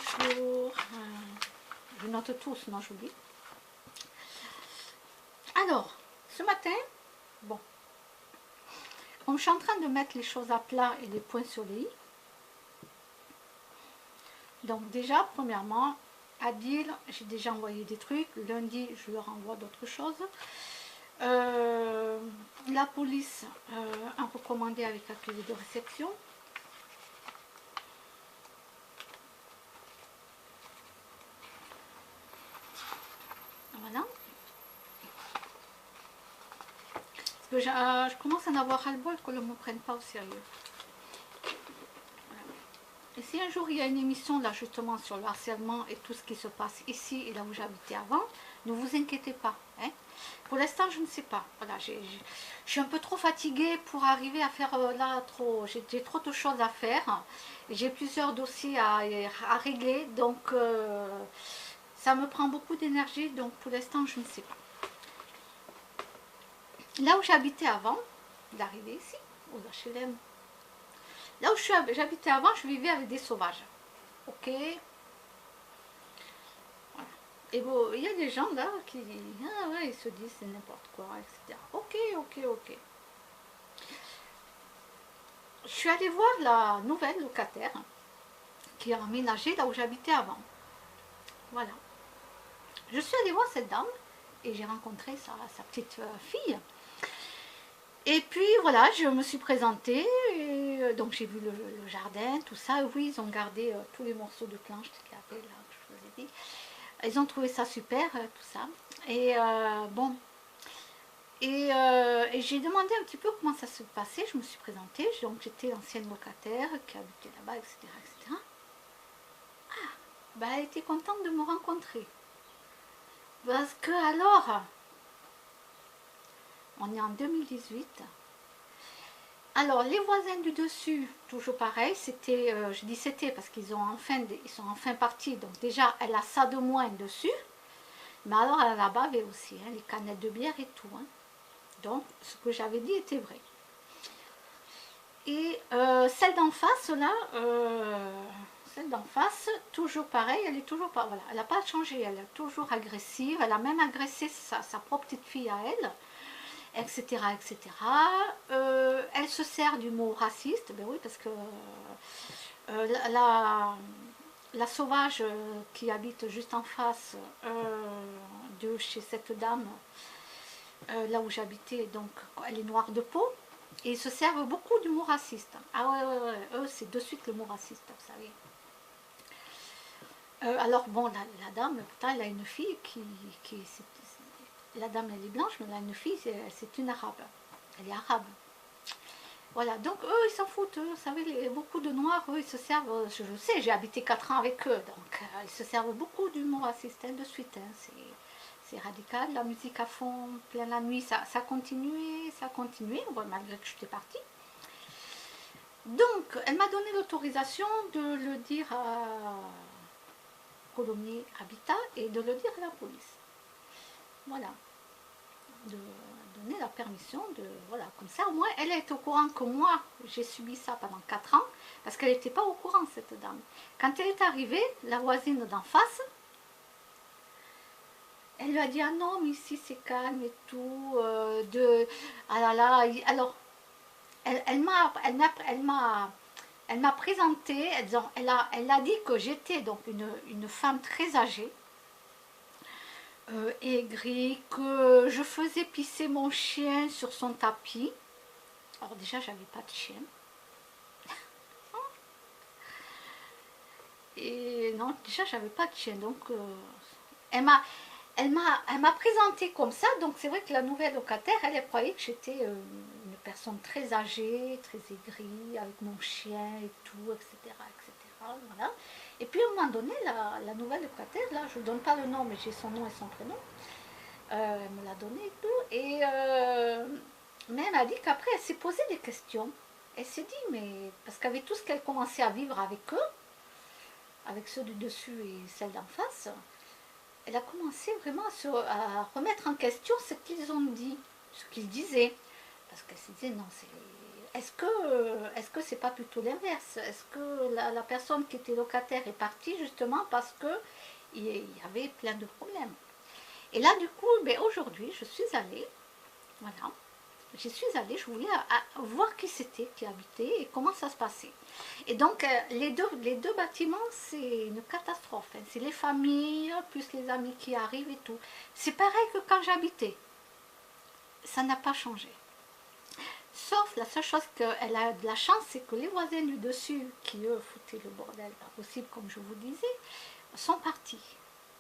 bonjour. Je note tout, sinon j'oublie. Alors, ce matin, bon, comme je suis en train de mettre les choses à plat et les points sur les i, donc déjà, premièrement, Adil, j'ai déjà envoyé des trucs. Lundi, je leur envoie d'autres choses. La police a recommandé avec accusé de réception. Voilà. Parce que je commence à en avoir ras-le-bol qu'on ne me prenne pas au sérieux. Voilà. Et si un jour il y a une émission là justement sur le harcèlement et tout ce qui se passe ici et là où j'habitais avant, ne vous inquiétez pas. Hein. Pour l'instant, je ne sais pas. Voilà, je suis un peu trop fatiguée pour arriver à faire là trop. J'ai trop de choses à faire. J'ai plusieurs dossiers à régler, donc ça me prend beaucoup d'énergie. Donc pour l'instant, je ne sais pas. Là où j'habitais avant d'arriver ici, aux HLM, là où j'habitais avant, je vivais avec des sauvages. Ok. Voilà. Et bon, il y a des gens là qui ah ouais, ils se disent c'est n'importe quoi, etc. Ok, ok, ok. Je suis allée voir la nouvelle locataire qui a emménagé là où j'habitais avant. Voilà. Je suis allée voir cette dame et j'ai rencontré sa petite fille. Et puis voilà, je me suis présentée, et, donc j'ai vu le jardin, tout ça. Et oui, ils ont gardé tous les morceaux de planches qu'il y avait là, que je vous ai dit. Ils ont trouvé ça super, tout ça. Et bon, et j'ai demandé un petit peu comment ça se passait. Je me suis présentée, donc j'étais l'ancienne locataire qui habitait là-bas, etc., etc. Ah, bah elle était contente de me rencontrer. Parce que alors, on est en 2018. Alors, les voisins du dessus, toujours pareil, c'était, je dis c'était parce qu'ils sont enfin partis. Donc déjà, elle a ça de moins dessus. Mais alors, elle a bavé aussi, hein, les canettes de bière et tout. Hein. Donc, ce que j'avais dit était vrai. Et celle d'en face, là, celle d'en face, toujours pareil, elle est toujours pas, voilà, elle n'a pas changé, elle est toujours agressive. Elle a même agressé sa propre petite fille à elle. Etc. etc. Elle se sert du mot raciste, ben oui, parce que la sauvage qui habite juste en face de chez cette dame, là où j'habitais, donc elle est noire de peau, et ils se servent beaucoup du mot raciste. Ah ouais, ouais, ouais, eux c'est de suite le mot raciste, vous savez. Alors bon, la dame, pourtant elle a une fille qui la dame elle est blanche, mais elle a une fille, c'est une arabe. Elle est arabe. Voilà, donc eux ils s'en foutent, eux, vous savez, beaucoup de noirs, eux ils se servent, je sais, j'ai habité 4 ans avec eux, donc ils se servent beaucoup d'humour raciste, de suite, hein, c'est radical, la musique à fond, plein la nuit, ça continuait, bon, malgré que j'étais partie. Donc, elle m'a donné l'autorisation de le dire à Colomiers Habitat et de le dire à la police. Voilà. De donner la permission de... Voilà, comme ça, au moins, elle est au courant que moi, j'ai subi ça pendant 4 ans, parce qu'elle n'était pas au courant, cette dame. Quand elle est arrivée, la voisine d'en face, elle lui a dit, ah non, mais ici, c'est calme et tout, ah là là, alors, elle m'a présenté, elle a dit que j'étais donc une femme très âgée, aigrie, que je faisais pisser mon chien sur son tapis. Alors déjà, j'avais pas de chien. Et non, déjà, j'avais pas de chien. Donc, elle m'a présenté comme ça. Donc, c'est vrai que la nouvelle locataire, elle croyait que j'étais une personne très âgée, très aigrie, avec mon chien et tout, etc. etc. Voilà. Et puis, à un moment donné, la nouvelle locataire, là, je ne donne pas le nom, mais j'ai son nom et son prénom. Elle me l'a donné et tout. Et mais elle m'a dit qu'après, elle s'est posé des questions. Elle s'est dit, mais parce qu'avec tout ce qu'elle commençait à vivre avec eux, avec ceux du dessus et celle d'en face, elle a commencé vraiment à remettre en question ce qu'ils ont dit, ce qu'ils disaient. Parce qu'elle se disait, non, est-ce que c'est pas plutôt l'inverse? Est-ce que la personne qui était locataire est partie justement parce que il y avait plein de problèmes? Et là, du coup, ben, aujourd'hui, je suis allée, voilà, j'y suis allée, je voulais voir qui c'était qui habitait et comment ça se passait. Et donc, les deux bâtiments, c'est une catastrophe. Hein. C'est les familles, plus les amis qui arrivent et tout. C'est pareil que quand j'habitais. Ça n'a pas changé. Sauf la seule chose qu'elle a de la chance, c'est que les voisins du dessus, qui eux foutaient le bordel pas possible, comme je vous disais, sont partis.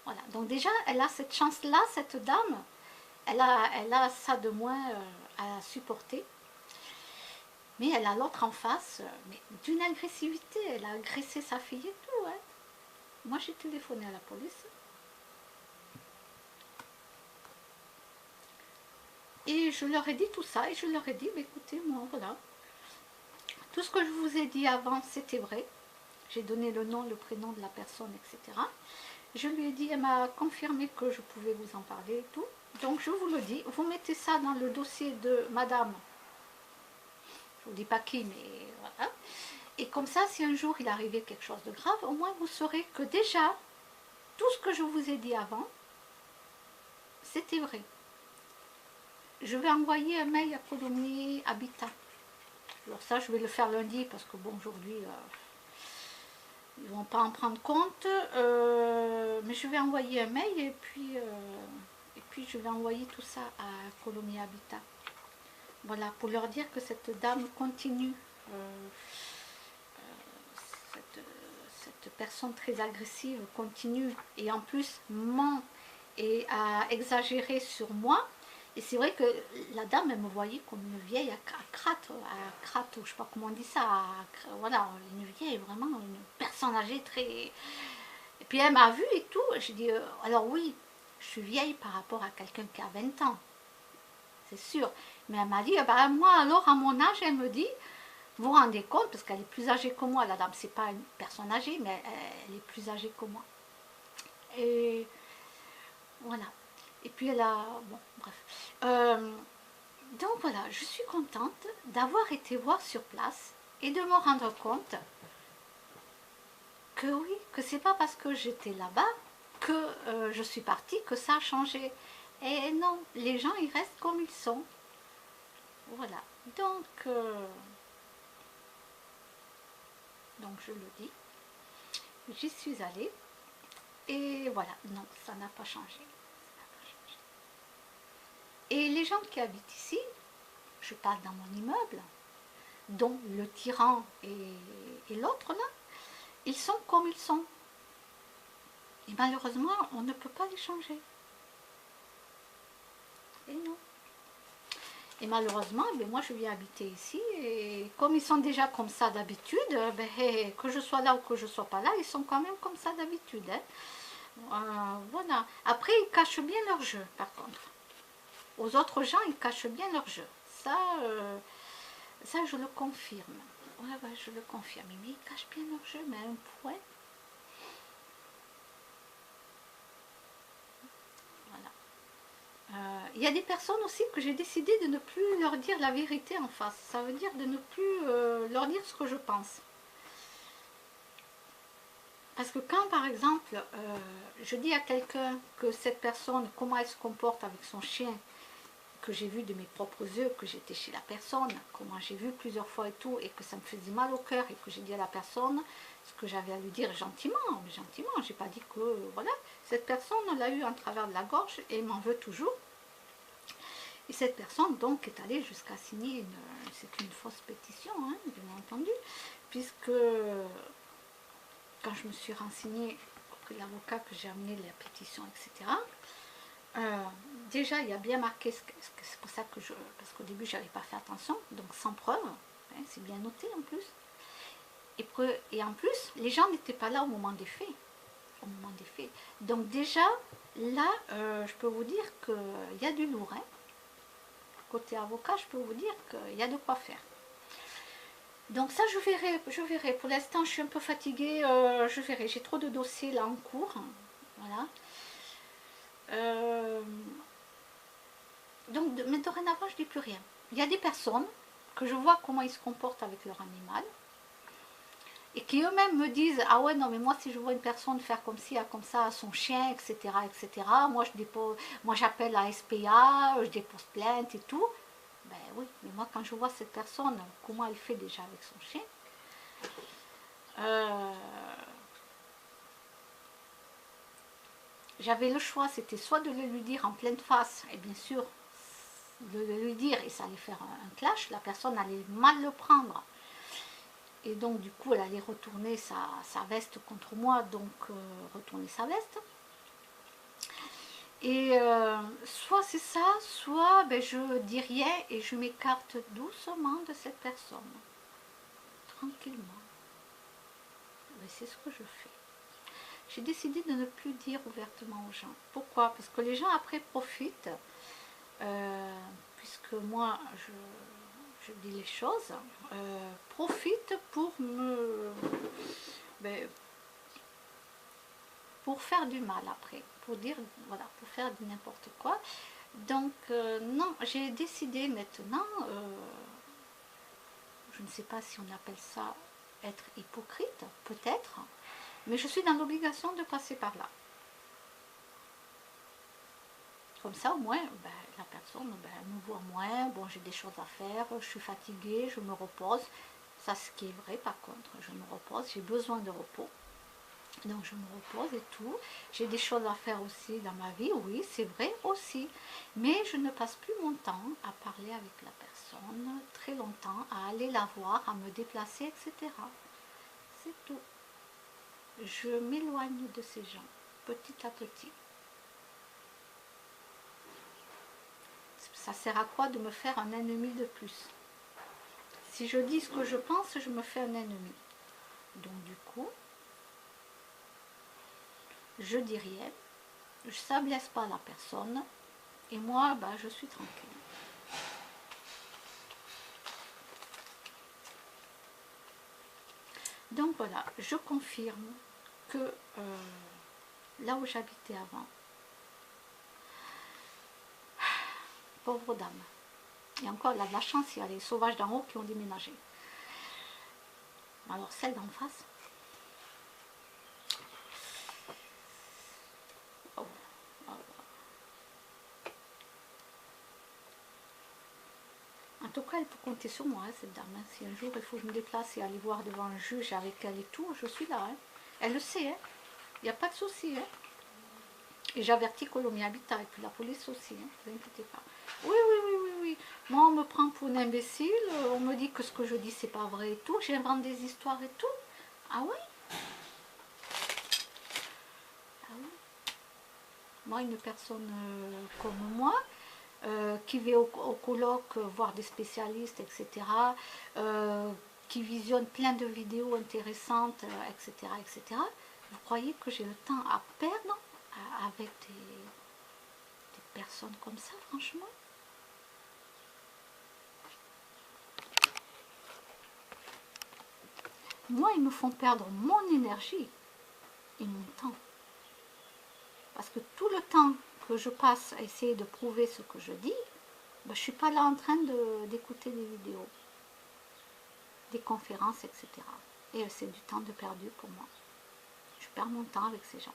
Voilà. Donc déjà, elle a cette chance-là, cette dame, elle a ça de moins à supporter. Mais elle a l'autre en face, mais d'une agressivité. Elle a agressé sa fille et tout. Hein. Moi, j'ai téléphoné à la police. Et je leur ai dit tout ça. Et je leur ai dit, bah, écoutez, moi, voilà. Tout ce que je vous ai dit avant, c'était vrai. J'ai donné le nom, le prénom de la personne, etc. Je lui ai dit, elle m'a confirmé que je pouvais vous en parler et tout. Donc, je vous le dis, vous mettez ça dans le dossier de madame. Je ne vous dis pas qui, mais voilà. Et comme ça, si un jour il arrivait quelque chose de grave, au moins vous saurez que déjà, tout ce que je vous ai dit avant, c'était vrai. Je vais envoyer un mail à Colomiers Habitat. Alors ça, je vais le faire lundi, parce que bon, aujourd'hui, ils ne vont pas en prendre compte. Mais je vais envoyer un mail et puis je vais envoyer tout ça à Colomiers Habitat. Voilà, pour leur dire que cette dame continue, cette personne très agressive continue et en plus ment et a exagéré sur moi. Et c'est vrai que la dame, elle me voyait comme une vieille à crate, je ne sais pas comment on dit ça, voilà, une vieille, vraiment, une personne âgée très... Et puis elle m'a vue et tout, j'ai dit, alors oui, je suis vieille par rapport à quelqu'un qui a 20 ans, c'est sûr. Mais elle m'a dit, bah, moi alors à mon âge, elle me dit, vous vous rendez compte, parce qu'elle est plus âgée que moi, la dame, c'est pas une personne âgée, mais elle est plus âgée que moi. Et voilà. Et puis elle a... Bon, bref. Donc voilà, je suis contente d'avoir été voir sur place et de me rendre compte que oui, que c'est pas parce que j'étais là-bas que je suis partie que ça a changé. Et non, les gens, ils restent comme ils sont. Voilà. Donc je le dis, j'y suis allée et voilà, non, ça n'a pas changé. Et les gens qui habitent ici, je parle dans mon immeuble, dont le tyran et l'autre là, ils sont comme ils sont. Et malheureusement, on ne peut pas les changer. Et non. Et malheureusement, ben moi je viens habiter ici, et comme ils sont déjà comme ça d'habitude, ben, que je sois là ou que je ne sois pas là, ils sont quand même comme ça d'habitude. Hein. Voilà. Après, ils cachent bien leur jeu, par contre. Aux autres gens, ils cachent bien leur jeu. Ça, je le confirme. Ouais, je le confirme. Mais ils cachent bien leur jeu, mais à un point. Voilà. Il y a des personnes aussi que j'ai décidé de ne plus leur dire la vérité en face. Ça veut dire de ne plus leur dire ce que je pense. Parce que quand, par exemple, je dis à quelqu'un que cette personne, comment elle se comporte avec son chien, que j'ai vu de mes propres yeux, que j'étais chez la personne, comment j'ai vu plusieurs fois et tout, et que ça me faisait mal au cœur, et que j'ai dit à la personne ce que j'avais à lui dire gentiment, j'ai pas dit que, voilà, cette personne l'a eu en travers de la gorge, et m'en veut toujours. Et cette personne, donc, est allée jusqu'à signer c'est une fausse pétition, hein, bien entendu, puisque, quand je me suis renseignée auprès de l'avocat que j'ai amené la pétition, etc., déjà, il y a bien marqué, c'est pour ça que parce qu'au début, je n'avais pas fait attention, donc sans preuve, hein, c'est bien noté en plus. Et en plus, les gens n'étaient pas là au moment des faits. Donc déjà, là, je peux vous dire qu'il y a du lourd. Hein. Côté avocat, je peux vous dire qu'il y a de quoi faire. Donc ça, je verrai. Pour l'instant, je suis un peu fatiguée, je verrai. J'ai trop de dossiers là en cours. Voilà. Donc, mais dorénavant, je ne dis plus rien. Il y a des personnes, que je vois comment ils se comportent avec leur animal, et qui eux-mêmes me disent, ah ouais, non, mais moi, si je vois une personne faire comme ci, comme ça à son chien, etc., moi, moi j'appelle la SPA, je dépose plainte et tout. Ben oui, mais moi, quand je vois cette personne, comment elle fait déjà avec son chien, j'avais le choix, c'était soit de le lui dire en pleine face, et bien sûr, de le lui dire, et ça allait faire un clash, la personne allait mal le prendre. Et donc, du coup, elle allait retourner sa veste contre moi, donc retourner sa veste. Et soit c'est ça, soit ben, je dis rien et je m'écarte doucement de cette personne. Tranquillement. Ben, c'est ce que je fais. J'ai décidé de ne plus dire ouvertement aux gens. Pourquoi? Parce que les gens après profitent, puisque moi je dis les choses, profitent pour ben, pour faire du mal après, pour dire, voilà, pour faire du n'importe quoi. Donc non, j'ai décidé maintenant, je ne sais pas si on appelle ça être hypocrite, peut-être, mais je suis dans l'obligation de passer par là. Comme ça, au moins, ben, la personne me voit moins, bon, j'ai des choses à faire, je suis fatiguée, je me repose. Ça, ce qui est vrai, par contre, je me repose, j'ai besoin de repos. Donc, je me repose et tout. J'ai des choses à faire aussi dans ma vie, oui, c'est vrai aussi. Mais je ne passe plus mon temps à parler avec la personne très longtemps, à aller la voir, à me déplacer, etc. C'est tout. Je m'éloigne de ces gens, petit à petit. Ça sert à quoi de me faire un ennemi de plus? Si je dis ce que je pense, je me fais un ennemi. Donc du coup, je dis rien, ça ne blesse pas la personne, et moi, bah, je suis tranquille. Donc voilà, je confirme que là où j'habitais avant, pauvre dame, et encore, elle a de la chance, il y a les sauvages d'en haut qui ont déménagé. Alors celle d'en face, oh, oh. En tout cas, elle peut compter sur moi, hein, cette dame. Hein. Si un jour il faut que je me déplace et aller voir devant un juge avec elle et tout, je suis là. Hein. Elle le sait, hein. Il n'y a pas de souci. Hein. Et j'avertis Colombie Habitat et puis la police aussi, hein, ne vous inquiétez pas. Oui, oui, oui, oui, oui. Moi, on me prend pour une imbécile, on me dit que ce que je dis, c'est pas vrai et tout, j'invente des histoires et tout. Ah oui? Ah oui? Moi, une personne comme moi, qui va au colloque voir des spécialistes, etc., qui visionne plein de vidéos intéressantes, etc., etc., vous croyez que j'ai le temps à perdre avec des personnes comme ça, franchement? Moi, ils me font perdre mon énergie et mon temps. Parce que tout le temps que je passe à essayer de prouver ce que je dis, ben, je ne suis pas là en train d'écouter des vidéos, des conférences, etc. Et c'est du temps de perdu pour moi. Je perds mon temps avec ces gens.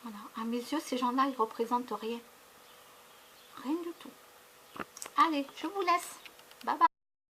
Voilà. À mes yeux, ces gens-là, ils ne représentent rien. Rien du tout. Allez, je vous laisse.